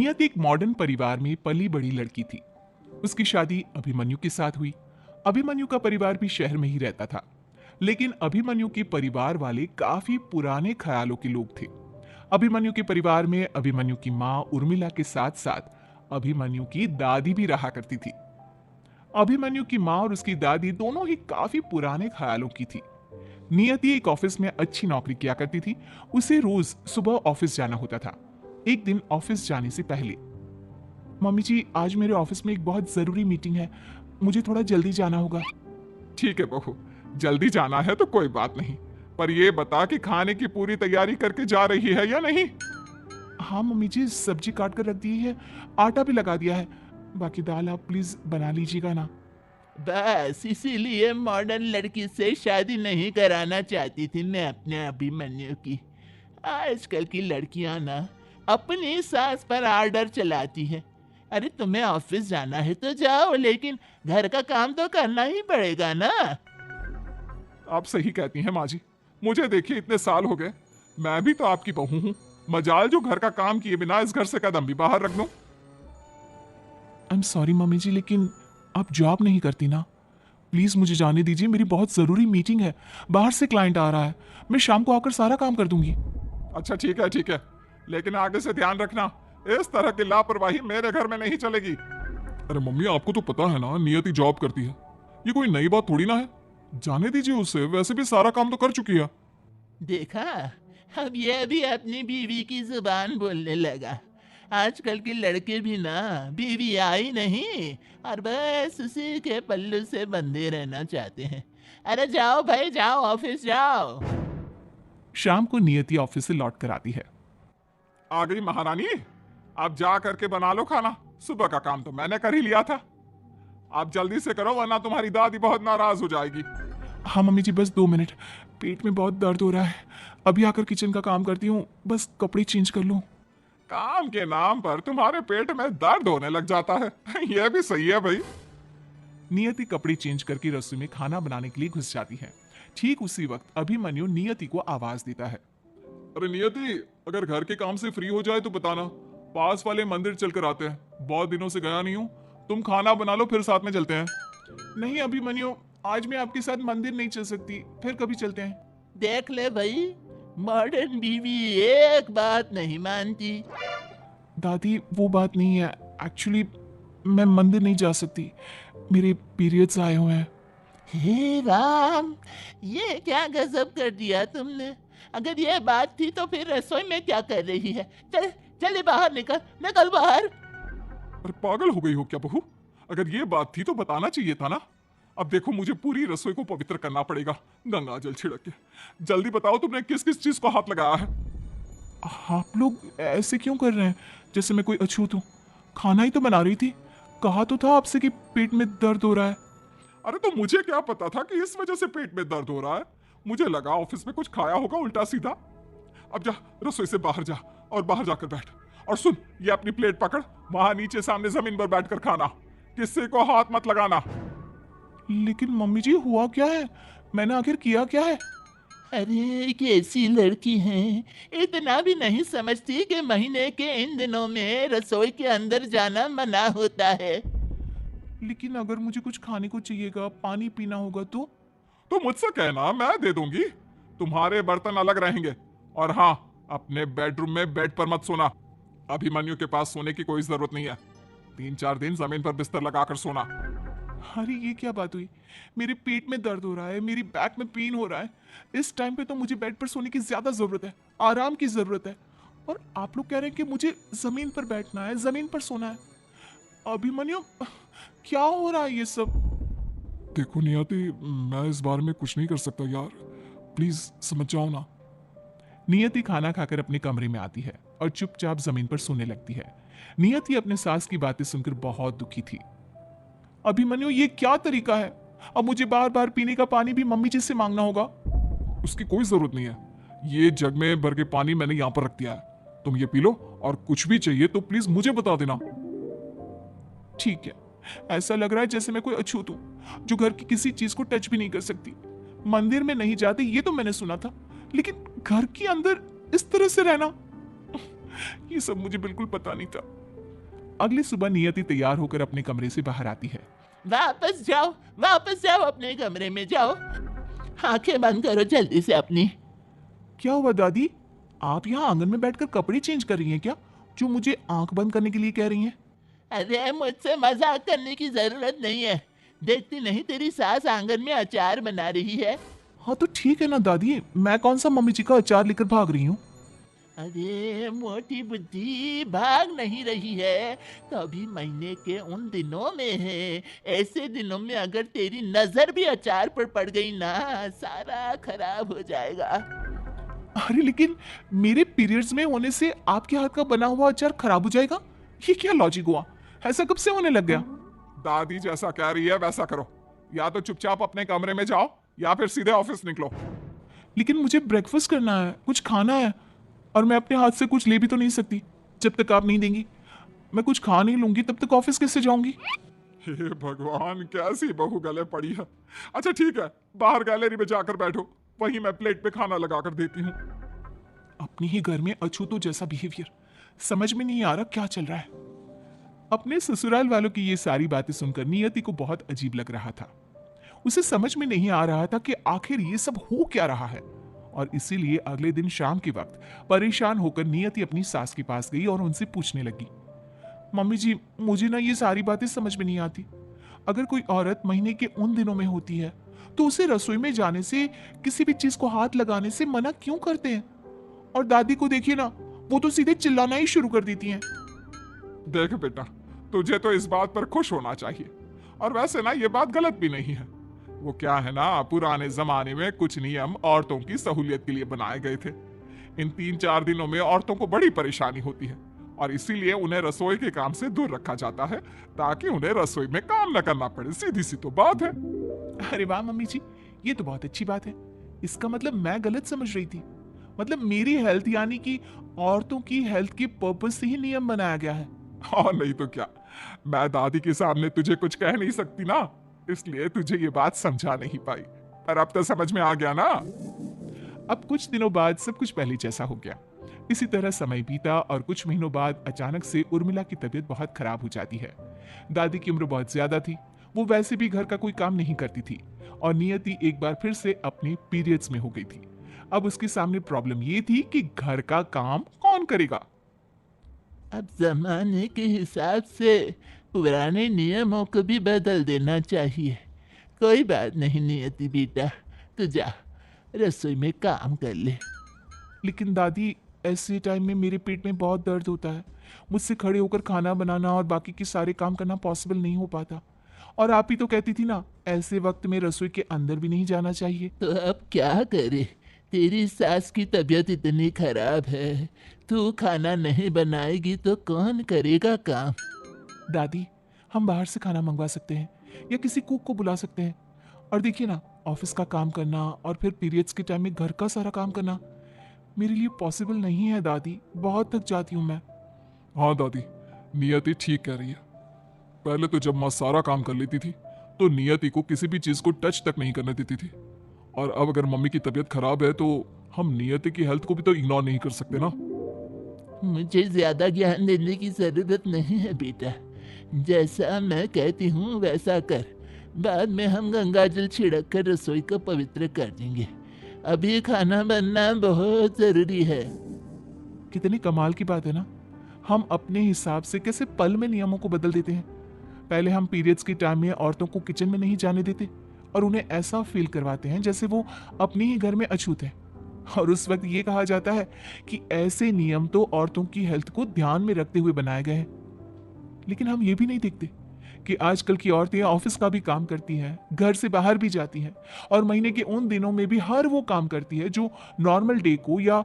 नियति एक मॉडर्न परिवार में पली बड़ी लड़की थी। उसकी शादी अभिमन्यु के साथ हुई। अभिमन्यु का परिवार भी शहर में ही रहता था, लेकिन अभिमन्यु के परिवार वाले काफी पुराने ख्यालों के लोग थे। अभिमन्यु के परिवार में अभिमन्यु की माँ उर्मिला के साथ साथ अभिमन्यु की दादी भी रहा करती थी। अभिमन्यु की माँ और उसकी दादी दोनों ही काफी पुराने ख्यालों की थी। नियति एक ऑफिस में अच्छी नौकरी किया करती थी। उसे रोज सुबह ऑफिस जाना होता था। एक दिन ऑफिस जाने से पहले, मम्मी जी आज मेरे ऑफिस में एक बहुत जरूरी मीटिंग है, मुझे थोड़ा जल्दी जाना होगा। ठीक है बहू, जल्दी जाना है तो कोई बात नहीं, पर ये बता कि खाने की पूरी तैयारी करके जा रही है या नहीं। हाँ मम्मी जी, सब्जी काट कर रख दी है, आटा भी लगा दिया है, बाकी दाल आप प्लीज बना लीजिएगा ना। बस इसीलिए मॉडर्न लड़की से शादी नहीं कराना चाहती थी मैं अपने अभिमन्यु की। आजकल की लड़कियां ना अपनी सास पर आर्डर चलाती है। अरे तुम्हें ऑफिस जाना है तो जाओ, लेकिन घर का काम तो करना ही पड़ेगा ना। आप सही कहती हैं माँ जी, मुझे देखिए इतने साल हो गए, मैं भी तो आपकी बहू हूँ। मजाल जो घर का काम किए बिना इस घर से कदम भी बाहर रख दूं। आई एम सॉरी मम्मी जी, लेकिन आप जॉब नहीं करती ना, प्लीज मुझे जाने दीजिए, मेरी बहुत जरूरी मीटिंग है, बाहर से क्लाइंट आ रहा है, मैं शाम को आकर सारा काम कर दूंगी। अच्छा ठीक है, लेकिन आगे से ध्यान रखना, इस तरह की लापरवाही मेरे घर में नहीं चलेगी। अरे मम्मी, आपको तो पता है ना नियति जॉब करती है, ये कोई नई बात थोड़ी ना है। जाने दीजिए उसे, वैसे भी सारा काम तो कर चुकी है। देखा, अब ये भी अपनी बीवी की जुबान बोलने लगा। आजकल के लड़के भी ना बीवी आई नहीं और बस उसी के पल्लू से बंधे रहना चाहते हैं। अरे जाओ भाई जाओ, ऑफिस जाओ। शाम को नियति ऑफिस से लौट कर आती है। आ गई महारानी, आप जा करके बना लो खाना, सुबह का काम तो मैंने कर ही लिया था। आप जल्दी से करो वरना तुम्हारी दादी बहुत नाराज हो जाएगी। हाँ मम्मी जी, बस 2 मिनट, पेट में बहुत दर्द हो रहा है, अभी आकर किचन का काम करती हूँ, बस कपड़े चेंज कर लूँ। काम के नाम पर तुम्हारे पेट में दर्द होने लग जाता है। यह भी सही है भाई। नियति कपड़े चेंज करके रसोई में खाना बनाने के लिए घुस जाती है। ठीक उसी वक्त अभिमन्यु नियति को आवाज देता है। अरे नियति, अगर घर के काम से फ्री हो जाए तो बताना, पास वाले मंदिर चलकर आते हैं, बहुत दिनों से गया नहीं हूँ। तुम खाना बना लो, फिर साथ में चलते हैं। नहीं अभिमन्यु, आज मैं आपके साथ मंदिर नहीं चल सकती, फिर कभी चलते हैं। देख ले भाई, मॉडर्न बीवी एक बात नहीं मानती। दादी वो बात नहीं है, एक्चुअली मैं मंदिर नहीं जा सकती, मेरे पीरियड्स आए हुए हैं। हे राम, ये क्या गजब कर दिया तुमने। अगर ये बात थी तो फिर रसोई में क्या कर रही है। चल चले बाहर, निकल निकल बाहर। अरे पागल हो गई हो क्या बहू, अगर ये बात थी तो बताना चाहिए था ना। अब देखो मुझे पूरी रसोई को पवित्र करना पड़ेगा गंगा जल छिड़क के। जल्दी बताओ तुमने किस किस चीज को हाथ लगाया है। आप लोग ऐसे क्यों कर रहे हैं जैसे मैं कोई अछूत हूँ? खाना ही तो बना रही थी, कहा तो था आपसे कि पेट में दर्द हो रहा है। अरे तो मुझे क्या पता था कि इस वजह से पेट में दर्द हो रहा है, मुझे लगा ऑफिस में कुछ खाया होगा उल्टा सीधा। अब जा रसोई से बाहर जा और बाहर जाकर बैठ, और सुन ये अपनी प्लेट पकड़, वहां नीचे सामने जमीन पर बैठकर खाना, किसी को हाथ मत लगाना। लेकिन मम्मी जी हुआ क्या है, मैंने आखिर किया क्या है? अरे कैसी लड़की हैं, इतना भी नहीं समझती कि महीने के इन दिनों में रसोई के अंदर जाना मना होता है। लेकिन अगर मुझे कुछ खाने को चाहिएगा, पानी पीना होगा तो मुझसे कहना, मैं दे दूंगी। तुम्हारे बर्तन अलग रहेंगे, और हाँ अपने बेडरूम में बेड पर मत सोना। अभिमन्यु के पास सोने की कोई जरूरत नहीं है, 3-4 दिन जमीन पर बिस्तर लगाकर सोना। अरे ये क्या बात हुई, मेरे पेट में दर्द हो रहा है, मेरी बैक में पेन हो रहा है, इस टाइम पे तो मुझे बेड पर सोने की ज्यादा जरूरत है, आराम की जरूरत है, और आप लोग कह रहे हैं कि मुझे जमीन पर बैठना है, जमीन पर सोना है। अभिमन्यु क्या हो रहा है ये सब? देखो नियति, मैं इस बारे में कुछ नहीं कर सकता यार, प्लीज समझ जाओ ना। नियति खाना खाकर अपने कमरे में आती है और चुपचाप जमीन पर सोने लगती है। नियति अपने सास की बातें सुनकर बहुत दुखी थी। अभिमन्यु ये क्या तरीका है, अब मुझे बार बार पीने का पानी भी मम्मी जी से मांगना होगा। उसकी कोई जरूरत नहीं है, ये जग में भर के पानी मैंने यहाँ पर रख दिया है, तुम ये पी लो, और कुछ भी चाहिए तो प्लीज मुझे बता देना। ठीक है, ऐसा लग रहा है जैसे मैं कोई अछूत हूं जो घर की किसी चीज को टच भी नहीं कर सकती। मंदिर में नहीं जाते ये तो मैंने सुना था, लेकिन घर के अंदर इस तरह से रहना, ये सब मुझे बिल्कुल पता नहीं था। अगली सुबह नियति तैयार होकर अपने कमरे से बाहर आती है। वापस जाओ अपने कमरे में जाओ। आंखें बंद करो जल्दी से अपनी। क्या हुआ दादी, आप यहाँ आंगन में बैठकर कपड़े चेंज कर रही हैं क्या, जो मुझे आंख बंद करने के लिए कह रही हैं? अरे मुझसे मजाक करने की जरूरत नहीं है। देखती नहीं तेरी सास आंगन में अचार बना रही है। हाँ तो ठीक है ना दादी, मैं कौन सा मम्मी जी का अचार लेकर भाग रही हूँ। अरे मोटी बुद्धि भाग नहीं रही है, तो अभी महीने के उन दिनों में है। ऐसे दिनों में अगर तेरी नजर भी अचार पर पड़ गई ना, सारा खराब हो जाएगा। अरे लेकिन मेरे पीरियड्स में होने से आपके हाथ का बना हुआ अचार खराब हो जाएगा, ये क्या लॉजिक हुआ? ऐसा कब से होने लग गया? दादी जैसा कह रही है वैसा करो, या तो चुपचाप अपने कमरे में जाओ या फिर सीधे ऑफिस निकलो। लेकिन मुझे ब्रेकफास्ट करना है, कुछ खाना है, और मैं अपने हाथ से कुछ ले भी तो नहीं सकती जब तक आप नहीं देंगी। मैं कुछ खा नहीं लूंगी तब तक ऑफिस कैसे जाऊंगी? हे भगवान, कैसी बहू गले पड़ी है। अच्छा ठीक है, बाहर गैलरी में जाकर बैठो, वहीं मैं प्लेट पे खाना लगा कर देती हूँ। अपने ही घर में अछूतों जैसा बिहेवियर, समझ में नहीं आ रहा क्या चल रहा है। अपने ससुराल वालों की ये सारी बातें सुनकर नियति को बहुत अजीब लग रहा था। उसे समझ में नहीं आ रहा था कि आखिर ये सब हो क्या रहा है, और इसीलिए अगले दिन शाम के वक्त परेशान होकर नियति अपनी सास के पास गई और उनसे पूछने लगी, मम्मी जी मुझे ना ये सारी बातें समझ में नहीं आती। अगर कोई औरत महीने के उन दिनों में होती है तो उसे रसोई में जाने से, किसी भी चीज को हाथ लगाने से मना क्यों करते हैं? और दादी को देखिए ना, वो तो सीधे चिल्लाना ही शुरू कर देती हैं। देख बेटा, तुझे तो इस बात पर खुश होना चाहिए, और वैसे ना ये बात गलत भी नहीं है। वो क्या है ना, पुराने जमाने में कुछ नियम औरतों की सहूलियत के लिए बनाए गए थे। इन 3-4 दिनों में औरतों को बड़ी परेशानी होती है, और इसीलिए उन्हें रसोई के काम से दूर रखा जाता है, ताकि उन्हें रसोई में काम न करना पड़े। सीधी सी तो बात है। अरे वाह मम्मी जी, ये तो बहुत अच्छी बात है। इसका मतलब मैं गलत समझ रही थी। मतलब मेरी हेल्थ यानी कि औरतों की हेल्थ के पर्पस से ही नियम बनाया गया है। और नहीं तो क्या, मैं दादी के सामने तुझे कुछ कह नहीं सकती ना, इसलिए तुझे ये बात समझा नहीं पाई, पर अब तो समझ में आ गया ना। अब कुछ दिनों बाद सब कुछ पहले जैसा हो गया। इसी तरह समय बीता और कुछ महीनों बाद अचानक से उर्मिला की तबीयत बहुत खराब हो जाती है। दादी की उम्र बहुत ज्यादा थी, वो वैसे भी घर का कोई काम नहीं करती थी, और नियति एक बार फिर से अपनी पीरियड्स में हो गई थी। अब उसके सामने प्रॉब्लम ये थी कि घर का काम कौन करेगा। अब जमाने के हिसाब से पुराने नियमों को भी बदल देना चाहिए। कोई बात नहीं नियति बेटा, तू जा रसोई में काम कर ले। लेकिन दादी, ऐसे टाइम में मेरे पेट में बहुत दर्द होता है, मुझसे खड़े होकर खाना बनाना और बाकी के सारे काम करना पॉसिबल नहीं हो पाता। और आप ही तो कहती थी ना, ऐसे वक्त में रसोई के अंदर भी नहीं जाना चाहिए। तो अब क्या करे, तेरी सास की तबीयत इतनी खराब है, तू खाना नहीं बनाएगी तो कौन करेगा काम? दादी, हम बाहर से खाना मंगवा सकते हैं या किसी कुक को बुला सकते हैं। और देखिए ना, ऑफिस का काम करना और फिर पीरियड्स के टाइम में घर का सारा काम करना मेरे लिए पॉसिबल नहीं है दादी, बहुत थक जाती हूँ मैं। हाँ दादी, नियति ठीक कह रही है। पहले तो जब माँ सारा काम कर लेती थी तो नियति को किसी भी चीज को टच तक नहीं करने देती थी, और अब अगर मम्मी की तबीयत खराब है तो हम नियति की हेल्थ को भी तो इग्नोर नहीं कर सकते ना। मुझे ज्यादा ज्ञान देने की जरूरत नहीं है बेटा, जैसा मैं कहती हूँ वैसा कर। बाद में हम गंगा जल छिड़क कर रसोई को पवित्र कर देंगे। अभी खाना बनना बहुत जरूरी है। कितनी कमाल की बात है ना, हम अपने हिसाब से कैसे पल में नियमों को बदल देते हैं। पहले हम पीरियड्स के टाइम में औरतों को किचन में नहीं जाने देते और उन्हें ऐसा फील करवाते हैं जैसे वो अपने ही घर में अछूत है, और उस वक्त ये कहा जाता है कि ऐसे नियम तो औरतों की हेल्थ को ध्यान में रखते हुए बनाए गए हैं। लेकिन हम ये भी नहीं देखते कि आजकल की औरतें ऑफिस का भी काम करती हैं, घर से बाहर भी जाती हैं, और महीने के उन दिनों में भी हर वो काम करती है जो नॉर्मल डे को या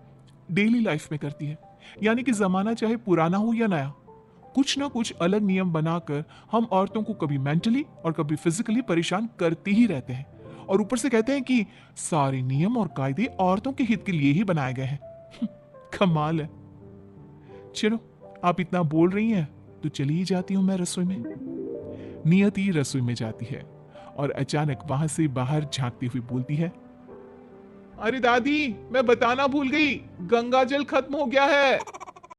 डेली लाइफ में करती है। यानी कि जमाना चाहे पुराना हो या नया, कुछ ना कुछ अलग नियम बनाकर हम औरतों को कभी मेंटली और कभी फिजिकली परेशान करते ही रहते हैं, और ऊपर से कहते हैं कि सारे नियम और कायदे औरतों के हित के लिए ही बनाए गए हैं। कमाल है। चलो, आप इतना बोल रही हैं तो चली ही जाती हूं मैं रसोई में। नियति रसोई में जाती है और अचानक वहां से बाहर झांकती हुई बोलती है, अरे दादी, मैं बताना भूल गई, गंगा जल खत्म हो गया है।